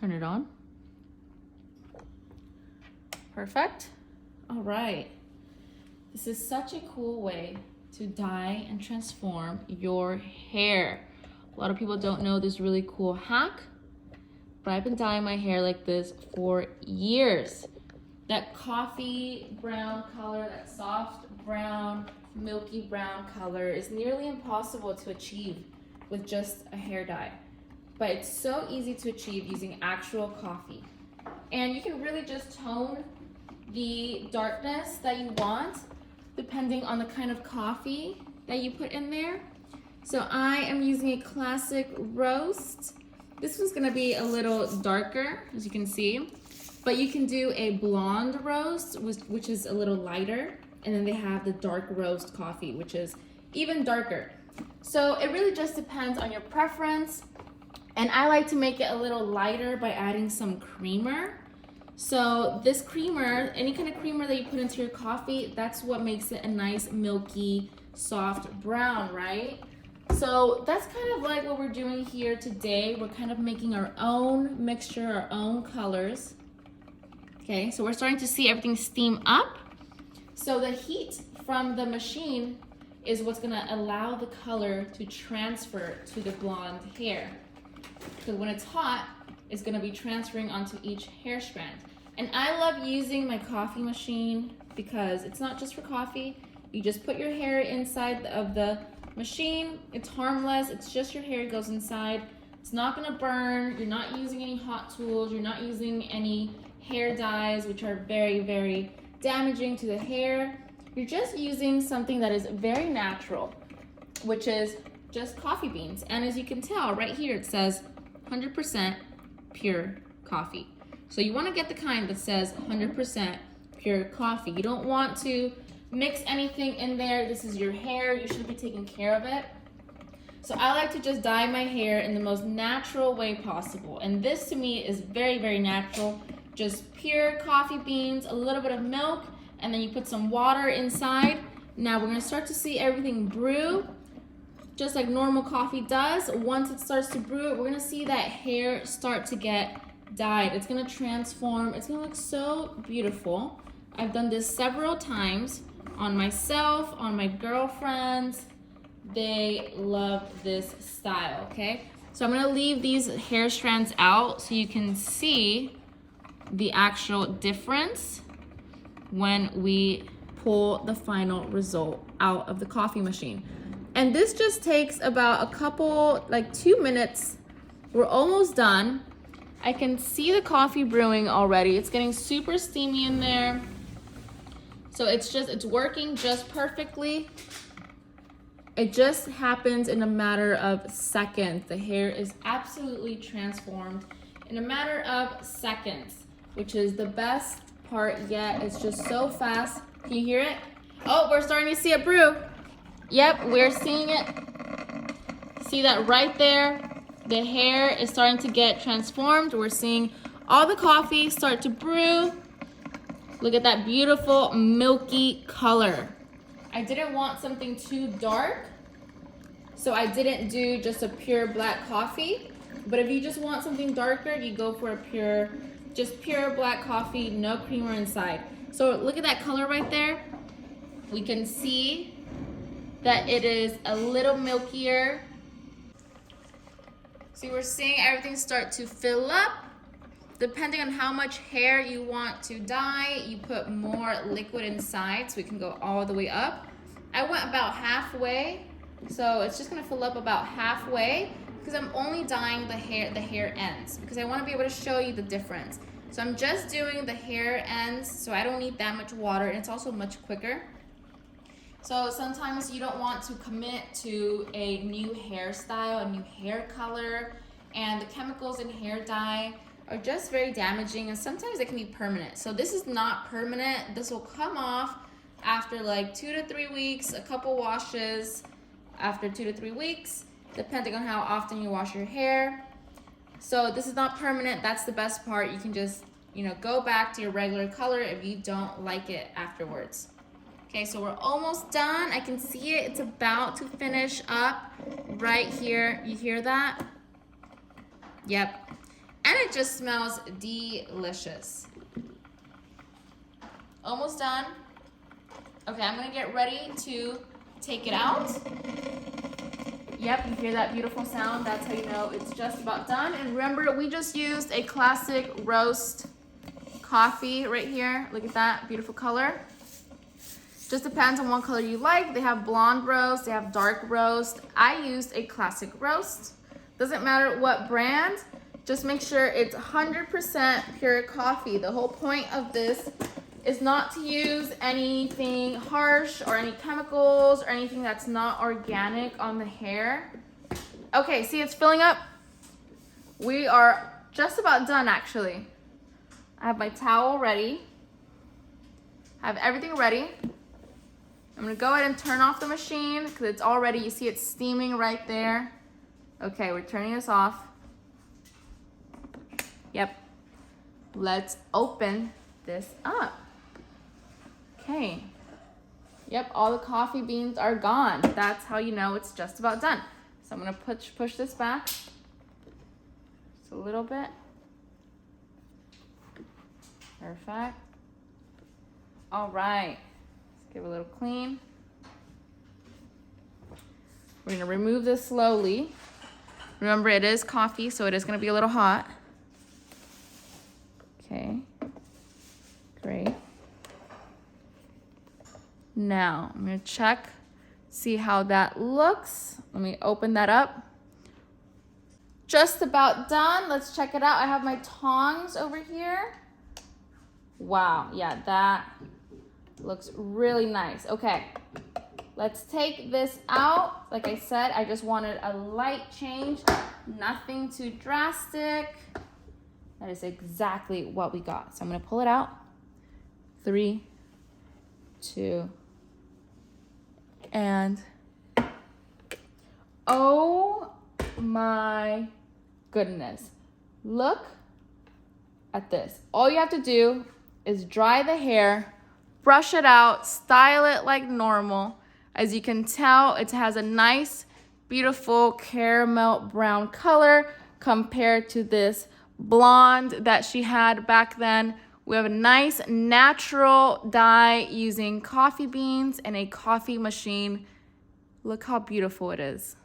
turn it on. Perfect. All right. This is such a cool way to dye and transform your hair. A lot of people don't know this really cool hack, but I've been dyeing my hair like this for years. That coffee brown color, that soft brown, milky brown color is nearly impossible to achieve with just a hair dye. But it's so easy to achieve using actual coffee. And you can really just tone the darkness that you want depending on the kind of coffee that you put in there. So I am using a classic roast. This one's gonna be a little darker, as you can see, but you can do a blonde roast, which is a little lighter, and then they have the dark roast coffee, which is even darker. So it really just depends on your preference, and I like to make it a little lighter by adding some creamer. So this creamer, any kind of creamer that you put into your coffee, that's what makes it a nice milky, soft brown, right? So that's kind of like what we're doing here today. We're kind of making our own mixture, our own colors. Okay, so we're starting to see everything steam up. So the heat from the machine is what's gonna allow the color to transfer to the blonde hair. Because when it's hot, it's gonna be transferring onto each hair strand. And I love using my coffee machine because it's not just for coffee. You just put your hair inside of the machine. It's harmless, it's just your hair goes inside. It's not gonna burn, you're not using any hot tools, you're not using any hair dyes, which are very, very damaging to the hair. You're just using something that is very natural, which is just coffee beans. And as you can tell, right here it says 100% pure coffee. So you want to get the kind that says 100% pure coffee. You don't want to mix anything in there. This is your hair. You should be taking care of it. So I like to just dye my hair in the most natural way possible. And this to me is very, very natural. Just pure coffee beans, a little bit of milk, and then you put some water inside. Now we're going to start to see everything brew, just like normal coffee does. Once it starts to brew, we're going to see that hair start to get dyed. It's going to transform. It's going to look so beautiful. I've done this several times on myself, on my girlfriends. They love this style, okay? So I'm going to leave these hair strands out so you can see the actual difference when we pull the final result out of the coffee machine. And this just takes about a couple, like 2 minutes. We're almost done. I can see the coffee brewing already. It's getting super steamy in there. So it's working just perfectly. It just happens in a matter of seconds. The hair is absolutely transformed in a matter of seconds, which is the best part yet. It's just so fast. Can you hear it? Oh, we're starting to see it brew. Yep, we're seeing it. See that right there? The hair is starting to get transformed. We're seeing all the coffee start to brew. Look at that beautiful milky color. I didn't want something too dark, so I didn't do just a pure black coffee. But if you just want something darker, you go for a pure black coffee, no creamer inside. So look at that color right there. We can see that it is a little milkier. See, we're seeing everything start to fill up. Depending on how much hair you want to dye, you put more liquid inside so we can go all the way up. I went about halfway, so it's just gonna fill up about halfway because I'm only dyeing the hair ends because I want to be able to show you the difference. So I'm just doing the hair ends, so I don't need that much water, and it's also much quicker. So sometimes you don't want to commit to a new hairstyle, a new hair color, and the chemicals in hair dye are just very damaging, and sometimes they can be permanent. So this is not permanent. This will come off after like 2 to 3 weeks, a couple washes after 2 to 3 weeks, depending on how often you wash your hair. So this is not permanent. That's the best part. You can just, go back to your regular color if you don't like it afterwards. Okay, so we're almost done. I can see it. It's about to finish up right here. You hear that? Yep. And it just smells delicious. Almost done. Okay, I'm gonna get ready to take it out. Yep, you hear that beautiful sound? That's how you know it's just about done. And remember, we just used a classic roast coffee right here. Look at that beautiful color. Just depends on what color you like. They have blonde roast, they have dark roast. I used a classic roast. Doesn't matter what brand, just make sure it's 100% pure coffee. The whole point of this is not to use anything harsh or any chemicals or anything that's not organic on the hair. Okay, see it's filling up? We are just about done actually. I have my towel ready. I have everything ready. I'm gonna go ahead and turn off the machine because it's already, you see it's steaming right there. Okay, we're turning this off. Yep. Let's open this up. Okay. Yep, all the coffee beans are gone. That's how you know it's just about done. So I'm gonna push this back just a little bit. Perfect. All right, let's give it a little clean. We're gonna remove this slowly. Remember, it is coffee, so it is gonna be a little hot. Okay, great. Now, I'm gonna check, see how that looks. Let me open that up. Just about done. Let's check it out. I have my tongs over here. Wow, yeah, that looks really nice. Okay, let's take this out. Like I said, I just wanted a light change, nothing too drastic. That is exactly what we got. So I'm gonna pull it out. 3, 2, and oh my goodness. Look at this. All you have to do is dry the hair, brush it out, style it like normal. As you can tell, it has a nice, beautiful caramel brown color compared to this blonde that she had back then. We have a nice natural dye using coffee beans and a coffee machine. Look how beautiful it is.